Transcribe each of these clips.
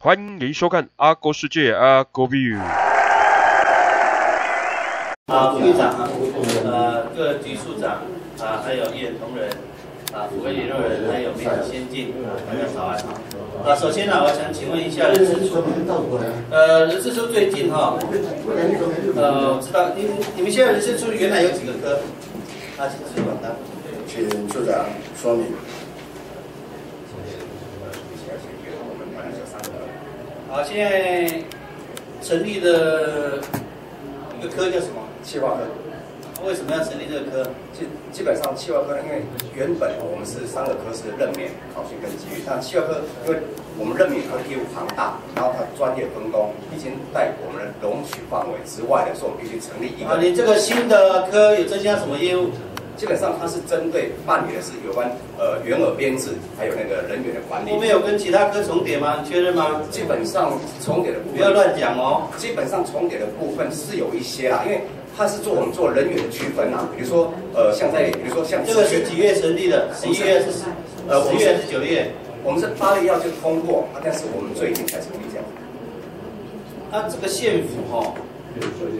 欢迎收看阿国世界阿国 view。副局长各局处长还有议员同仁府委联络人，还有媒体先进大家早安首先我想请问一下人事处，人事处最近知道你们现在人事处原来有几个科？请主管答。请处长说明。好，现在成立的一个科叫什么？企划科。为什么要成立这个科？基本上企划科，因为原本我们是3个科是任免、考训跟纪律，但企划科因为我们任免科业务庞大，然后它专业分工已经在我们的容许范围之外的，所以我们必须成立一个。你这个新的科有增加什么业务？基本上它是针对办理的是有关员额编制，还有那个人员的管理。后面有跟其他科重叠吗？你确认吗？基本上重叠的部分不要乱讲哦。基本上重叠的部分是有一些啦，因为它是我们做人员的区分啦。比如说比如说像这个是几月成立的？11月是10月还是9月？我们是8月要就通过，但是我们最近才成立这样。这个县府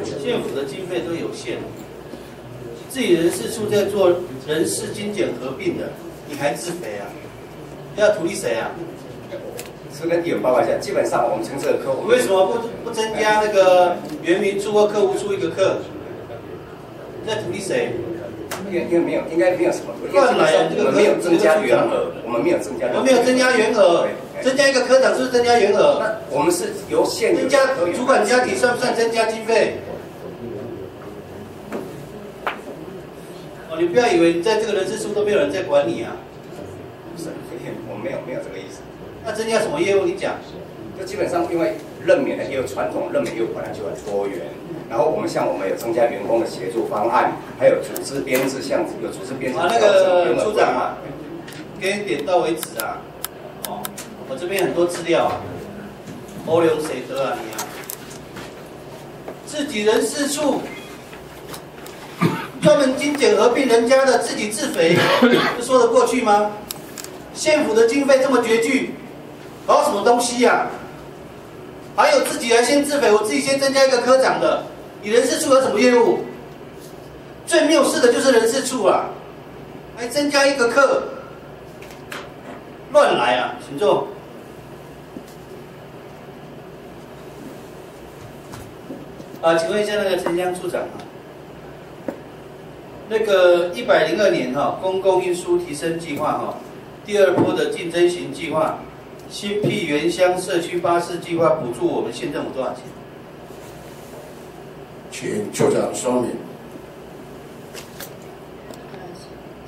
县府的经费都有限。自己人事处在做人事精简合并的，你还自肥啊？要图利谁啊？是跟议员报告一下，基本上我们从这个科，你为什么不增加那个原民处或客户处一个课？在图利谁？因为没有，应该没有什么。乱来啊！这个没有增加员额，我们没有增加。我们没有增加员额，增加一个科长是不是增加员额？那我们是由现增加主管家庭算不算增加经费？你不要以为你在这个人事处都没有人在管你啊！不是，我们没有这个意思。那增加什么业务？你讲。就基本上因为任免的业务，传统任免业务本来就很多元，然后我们有增加员工的协助方案，还有组织编制，像有组织编制。那个处长给你点到为止啊！我这边很多资料啊，欧龙谁得啊你啊？自己人事处。专门精简合并人家的，自己自肥，这说得过去吗？县府的经费这么拮据，搞什么东西呀？还有自己来先自肥，我自己先增加一个科长的，你人事处有什么业务？最没有事的就是人事处啊，还增加一个课，乱来啊！请坐。请问一下那个城乡处长那个102年公共运输提升计划第2波的竞争型计划，新辟原乡社区巴士计划补助我们县政府多少钱？请处长说明。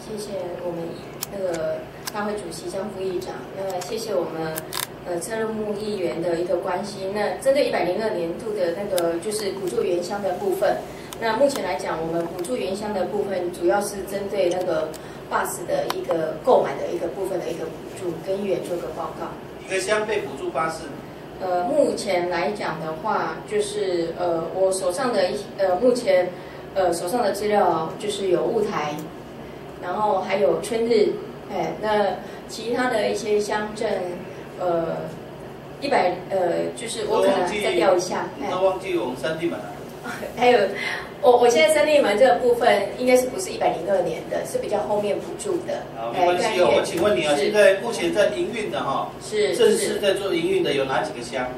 谢谢我们那个大会主席江副议长，谢谢我们车路木议员的一个关心。那针对102年度的那个就是补助原乡的部分。那目前来讲，我们补助原乡的部分，主要是针对那个 bus 的一个购买的一个部分的一个补助，跟议员做个报告。一个乡被补助巴士？目前来讲的话，就是我手上的目前手上的资料就是有雾台，然后还有春日，那其他的一些乡镇就是我可能再调一下。都忘记我们三地门了。还有，我现在三地门这个部分应该是不是102年的，是比较后面补助的。没关系我请问你现在目前在营运的是正式在做营运的有哪几个乡？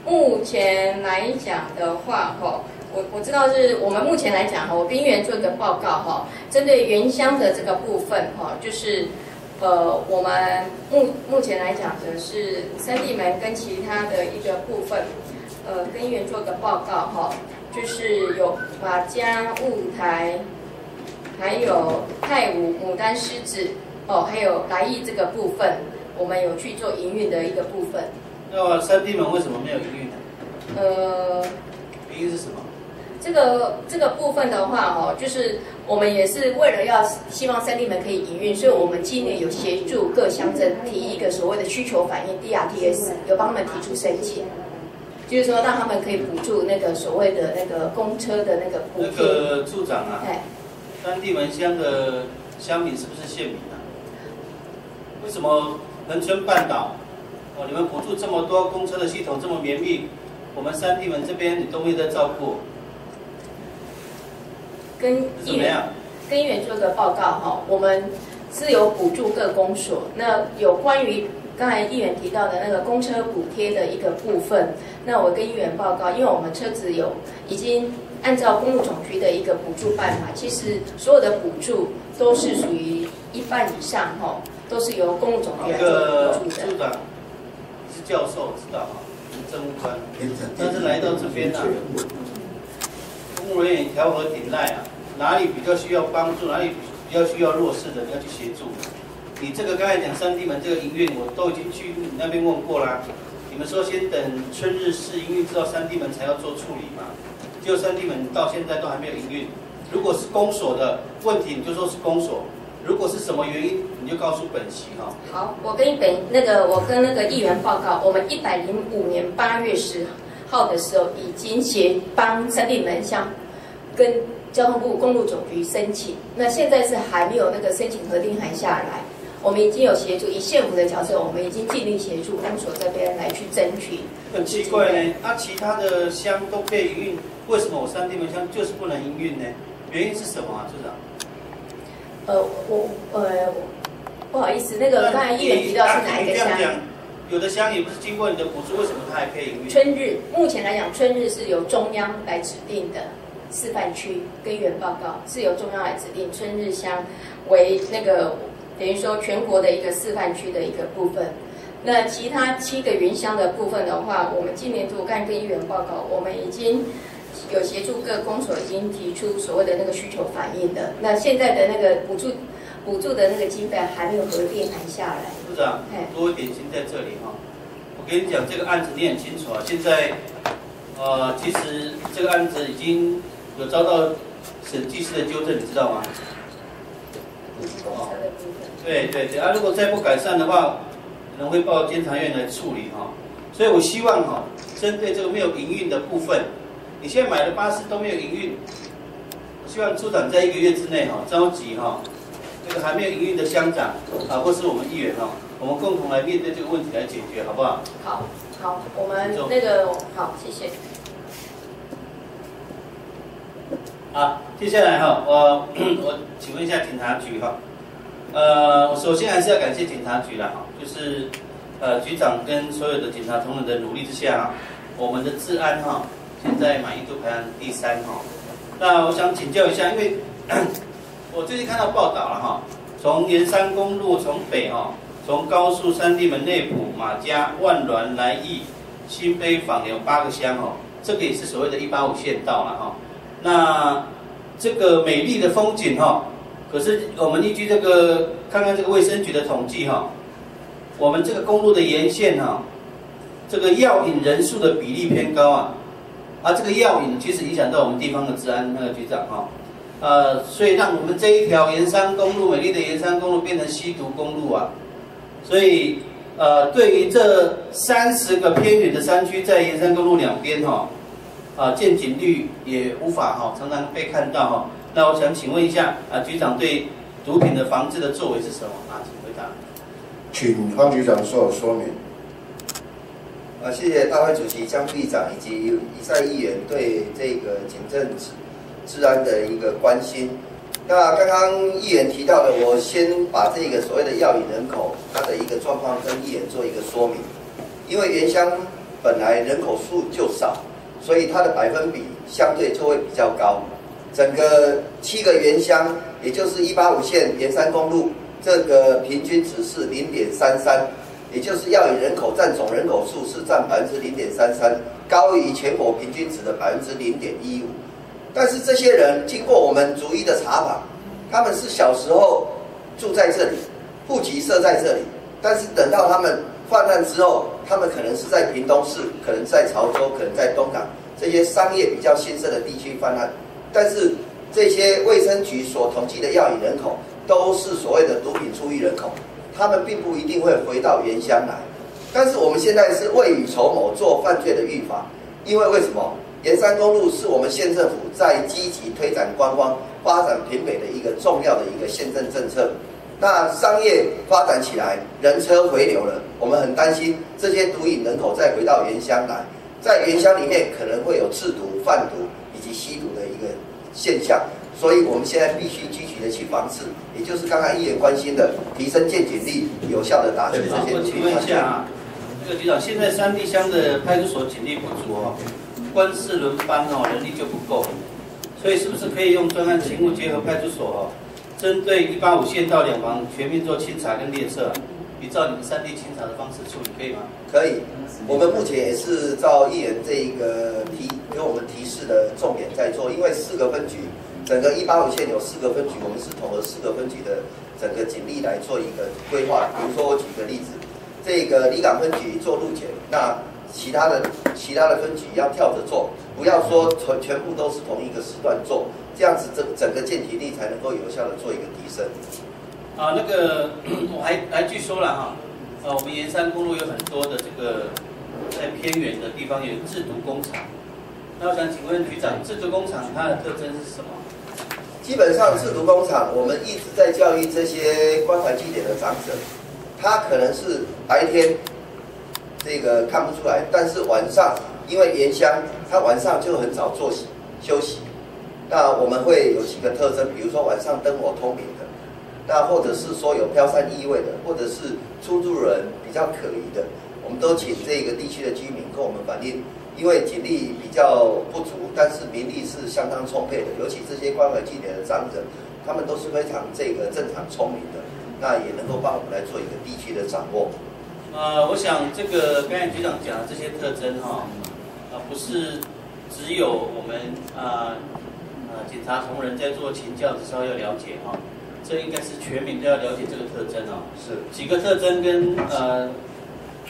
目前来讲的话我知道是我们目前来讲我跟议员做一个报告针对原乡的这个部分就是我们目前来讲的是三地门跟其他的一个部分跟议员做个报告就是有马江、雾台，还有太武、牡丹、狮子，还有来义这个部分，我们有去做营运的一个部分。那三地门为什么没有营运呢？原因是什么？这个部分的话就是我们也是为了要希望三地门可以营运，所以我们今年有协助各乡镇提一个所谓的需求反应 DRTS， 有帮他们提出申请。就是说，让他们可以补助那个所谓的那个公车的那个补贴。那个处长三地门乡的乡民是不是县民为什么恒春半岛哦，你们补助这么多，公车的系统这么绵密，我们三地门这边你都没有在照顾，跟议员做个报告哈，我们是有补助各公所。那有关于刚才议员提到的那个公车补贴的一个部分，那我跟议员报告，因为我们车子已经按照公路总局的一个补助办法，其实所有的补助都是属于一半以上哈，都是由公路总局来做补助的。处长是教授，知道哈，政务官，但是来到这边啊，公务人员调和挺赖啊，哪里比较需要帮助，哪里比较需要弱势的，你要去协助。你这个刚才讲三地门这个营运，我都已经去你那边问过啦。你们说先等春日市营运之后，三地门才要做处理嘛？就三地门到现在都还没有营运。如果是公所的问题，你就说是公所；如果是什么原因，你就告诉本席哈。好，我跟那个议员报告，我们105年8月10号的时候已经帮三地门乡跟交通部公路总局申请，那现在是还没有那个申请核定函下来。我们已经有协助，以县府的角色，我们已经尽力协助公所这边来去争取。很奇怪呢，其他的乡都可以营运，为什么我三地门乡就是不能营运呢？原因是什么啊，处长？不好意思，那个刚才议员提到是哪一个乡？有的乡也不是经过你的补助，为什么它还可以营运？春日目前来讲，春日是由中央来指定的示范区，跟议员报告是由中央来指定春日乡为那个。等于说全国的一个示范区的一个部分，那其他7个原乡的部分的话，我们今年度刚跟议员报告，我们已经有协助各公所已经提出所谓的那个需求反应的。那现在的那个补助的那个经费还没有核定函下来。部长，多一点心在这里哈。我跟你讲，这个案子你很清楚啊。现在其实这个案子已经有遭到审计师的纠正，你知道吗？对如果再不改善的话，可能会报监察院来处理哈。所以我希望哈，针对这个没有营运的部分，你现在买的巴士都没有营运，我希望处长在1个月之内哈，召集哈这个还没有营运的乡长啊，或是我们议员哈，我们共同来面对这个问题来解决，好不好？好，我们那个好，谢谢。好，接下来哈，我请问一下警察局哈。我首先还是要感谢警察局啦，就是局长跟所有的警察同仁的努力之下，我们的治安哈现在满意度排行第3哈。那我想请教一下，因为我最近看到报道了哈，从沿山公路从北哈，从高速三地门内埔、马家、万峦、来义、新卑、枋寮8个乡哈，这个也是所谓的185县道了哈。那这个美丽的风景哈。可是我们依据这个看看这个卫生局的统计哈，我们这个公路的沿线哈，这个药瘾人数的比例偏高啊，这个药瘾其实影响到我们地方的治安，那个局长哈，所以让我们这一条沿山公路，美丽的沿山公路变成吸毒公路啊，所以对于这30个偏远的山区，在沿山公路2边哈，见警率也无法哈常常被看到哈。那我想请问一下局长对毒品的防治的作为是什么请回答。请方局长做说明。谢谢大会主席江副议长以及以上议员对这个警政治安的一个关心。那刚刚议员提到的，我先把这个所谓的药瘾人口它的一个状况跟议员做一个说明。因为原乡本来人口数就少，所以它的百分比相对就会比较高。整个7个原乡，也就是185县沿山公路，这个平均值是0.33，也就是药瘾人口占总人口数是占0.33%，高于全国平均值的0.15%。但是这些人经过我们逐一的查访，他们是小时候住在这里，户籍设在这里，但是等到他们犯案之后，他们可能是在屏东市，可能在潮州，可能在东港这些商业比较兴盛的地区犯案。但是这些卫生局所统计的药瘾人口都是所谓的毒品出狱人口，他们并不一定会回到原乡来。但是我们现在是未雨绸缪做犯罪的预防，因为什么？沿山公路是我们县政府在积极推展观光、发展平北的一个重要的一个县政政策。那商业发展起来，人车回流了，我们很担心这些毒瘾人口再回到原乡来，在原乡里面可能会有制毒、贩毒以及吸毒的一个现象，所以我们现在必须积极的去防治，也就是刚刚议员关心的，提升见警力，有效的打击这些。我请问一下啊，这个局长，现在3地乡的派出所警力不足哦，官士轮班哦，人力就不够，所以是不是可以用专案勤务结合派出所哦，针对185县道两旁全面做清查跟列册，依照你们3地清查的方式处理，可以吗？可以，我们目前也是照议员这一个给我们提示的重点在做，因为4个分局，整个185县有4个分局，我们是统合4个分局的整个警力来做一个规划。比如说我举个例子，这个离港分局做路检，那其他的分局要跳着做，不要说全部都是同一个时段做，这样子整个见体力才能够有效的做一个提升。啊，那个我还据说了哈，我们沿山公路有很多的这个在偏远的地方有制毒工厂，那我想请问局长，制毒工厂它的特征是什么？基本上制毒工厂，我们一直在教育这些关怀据点的长者，他可能是白天这个看不出来，但是晚上因为原乡，他晚上就很早作息休息。那我们会有几个特征，比如说晚上灯火通明的，那或者是说有飘散异味的，或者是出入人比较可疑的，我们都请这个地区的居民跟我们反映，因为警力比较不足，但是民力是相当充沛的，尤其这些关怀据点的长者，他们都是非常正常聪明的，那也能够帮我们来做一个地区的掌握。我想这个刚才局长讲的这些特征哈，不是只有我们警察同仁在做勤教的时候要了解哈，这应该是全民都要了解这个特征哦。是几个特征跟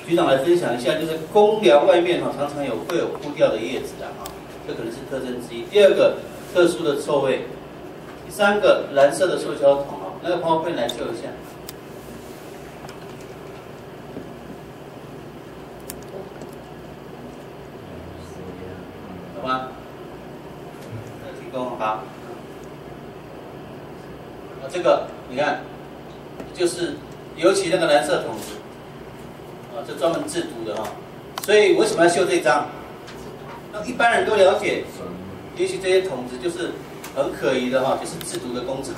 局长来分享一下，就是公寮外面常常会有枯掉的叶子哈，这可能是特征之一。第二个，特殊的臭味。第三个，蓝色的塑胶桶啊，那个PowerPoint来秀一下。好吗？提供好。这个你看，就是尤其那个蓝色桶子，这专门制毒的哈。所以为什么要秀这张？让一般人都了解，也许这些桶子就是很可疑的哈，就是制毒的工厂。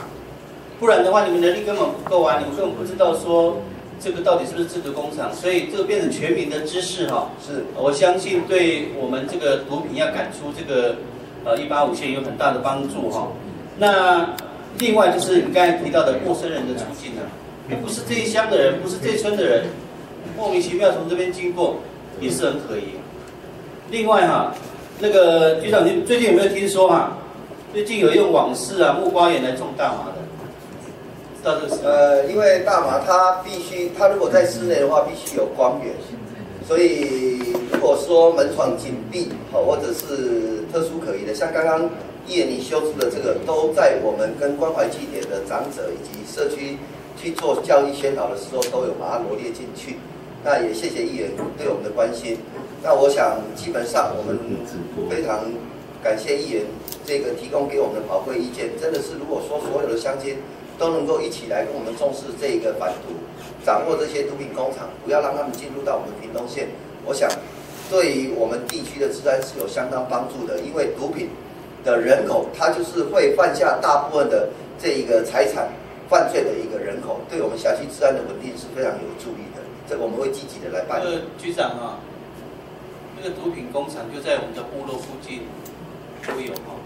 不然的话，你们能力根本不够啊，你们根本不知道说这个到底是不是制毒工厂。所以这个变成全民的知识哈。是，我相信对我们这个毒品要赶出这个185线有很大的帮助哈。那另外就是你刚才提到的陌生人的出境啊，不是这一乡的人，不是这村的人，莫名其妙从这边经过，也是很可疑。另外哈，那个局长，你最近有没有听说哈？最近有用网式木瓜盐来种大麻的，知道这个事？因为大麻它如果在室内的话，必须有光源，所以如果说门窗紧闭或者是特殊可疑的，像刚刚议员你修出的这个，都在我们跟关怀据点的长者以及社区去做教育宣导的时候，都有把它罗列进去。那也谢谢议员对我们的关心。那我想基本上我们非常感谢议员这个提供给我们的宝贵意见，真的是如果说所有的乡亲都能够一起来跟我们重视这个反毒，掌握这些毒品工厂，不要让他们进入到我们屏东县，我想对于我们地区的治安是有相当帮助的。因为毒品的人口，它就是会犯下大部分的这一个财产犯罪的一个人口，对我们辖区治安的稳定是非常有助力的。这个我们会积极的来办。局长啊，这个毒品工厂就在我们的部落附近都有哈，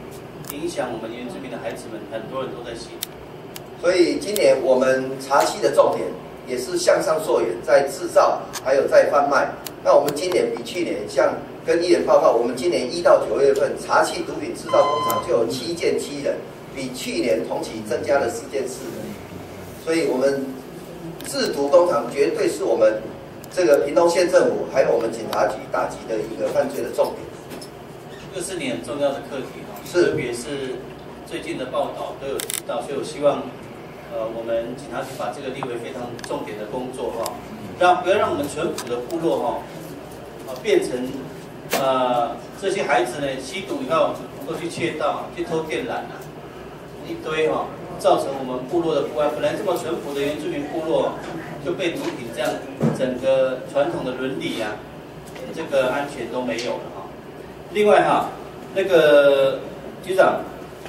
影响我们原住民的孩子们，很多人都在吸。所以今年我们查缉的重点也是向上溯源，在制造还有在贩卖。那我们今年比去年，像跟议员报告，我们今年1到9月份查缉毒品制造工厂就有7件7人，比去年同期增加了4件4人。所以我们制毒工厂绝对是我们这个屏东县政府还有我们警察局打击的一个犯罪的重点。这是你很重要的课题哈，是，特别是最近的报道都有提到，所以我希望我们警察局把这个列为非常重点的工作哈，不要让我们淳朴的部落哈，变成这些孩子呢吸毒以后能够去窃盗、去偷电缆一堆哈，造成我们部落的不安。本来这么淳朴的原住民部落，就被毒品这样整个传统的伦理啊，这个安全都没有了哈。另外哈，那个局长，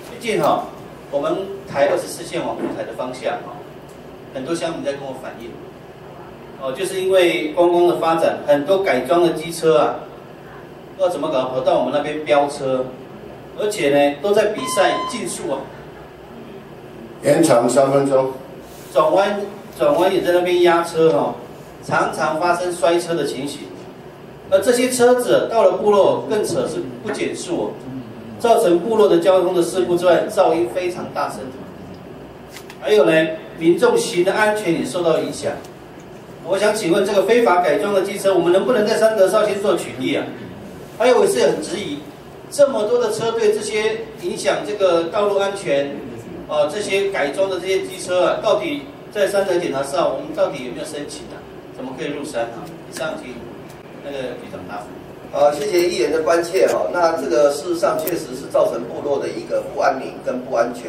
最近哈，我们台24线往雾台的方向哈，很多乡民在跟我反映，哦，就是因为观光的发展，很多改装的机车啊，不知道怎么搞，跑到我们那边飙车，而且呢，都在比赛竞速啊，延长3分钟，转弯也在那边压车哈，常常发生摔车的情形。而这些车子到了部落更扯是不减速哦，造成部落的交通的事故之外，噪音非常大声。还有呢，民众行的安全也受到影响。我想请问，这个非法改装的机车，我们能不能在三德少先做取缔啊？还有，我是很质疑，这么多的车队，这些影响这个道路安全，这些改装的这些机车啊，到底在三德检查哨，我们到底有没有申请啊？怎么可以入山啊？以上请那个局长答复。好，谢谢议员的关切哈。那这个事实上确实是造成部落的一个不安宁跟不安全。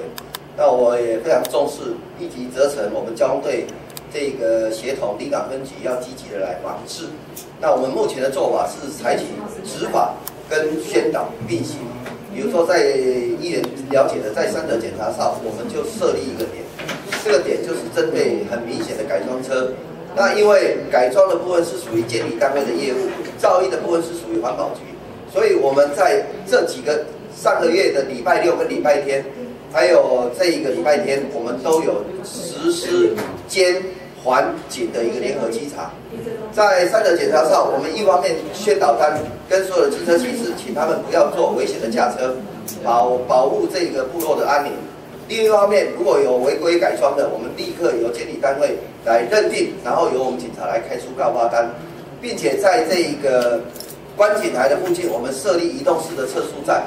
那我也非常重视，立即责成我们交通队这个协同离港分局要积极的来防治。那我们目前的做法是采取执法跟宣导并行。比如说在议员了解的，在三德检查哨，我们就设立一个点，这个点就是针对很明显的改装车。那因为改装的部分是属于监理单位的业务，噪音的部分是属于环保局，所以我们在这几个上个月的礼拜六跟礼拜天，还有这一个礼拜天，我们都有实施监环警的一个联合稽查。在三德检查哨，我们一方面宣导单跟所有的机车骑士，请他们不要做危险的驾车，保护这个部落的安宁。另一方面，如果有违规改装的，我们立刻由监理单位来认定，然后由我们警察来开出告发单，并且在这一个观景台的附近，我们设立移动式的测速站。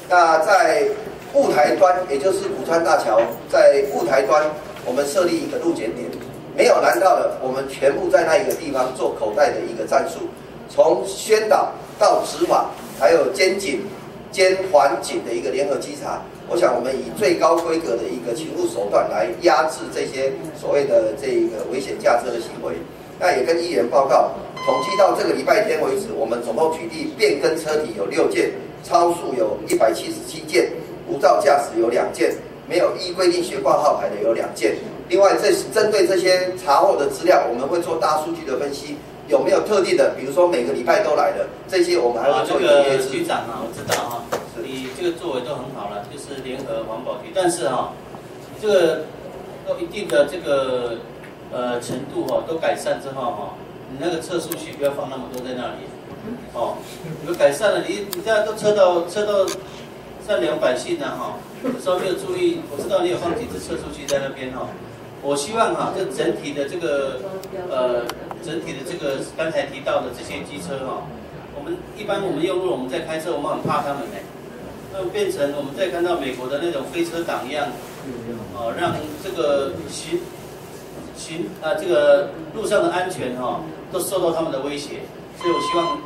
那在雾台端，也就是古川大桥，在雾台端，我们设立一个路检点，没有拦到的，我们全部在那一个地方做口袋的一个战术，从宣导到执法，还有监警、监环警的一个联合稽查。我想，我们以最高规格的一个勤务手段来压制这些所谓的这个危险驾车的行为。那也跟议员报告，统计到这个礼拜天为止，我们总共取缔变更车体有6件，超速有177件，无照驾驶有2件，没有依规定学挂号牌的有2件。另外，针对这些查获的资料，我们会做大数据的分析，有没有特定的，比如说每个礼拜都来的这些，我们还会做一个约制。局长啊，我知道哈，你这个作为都很好了，就是联合环保局，但是哈，这个到一定的这个程度哈，都改善之后哈，你那个测速器不要放那么多在那里，哦，有改善了，你这样都测到善良百姓啊哈，有时候没有注意，我知道你有放几只测速器在那边哈，我希望哈，这整体的这个刚才提到的这些机车哈，我们一般我们用路我们在开车，我们很怕他们呢，那变成我们在看到美国的那种飞车党一样，哦，让这个这个路上的安全哈，都受到他们的威胁，所以我希望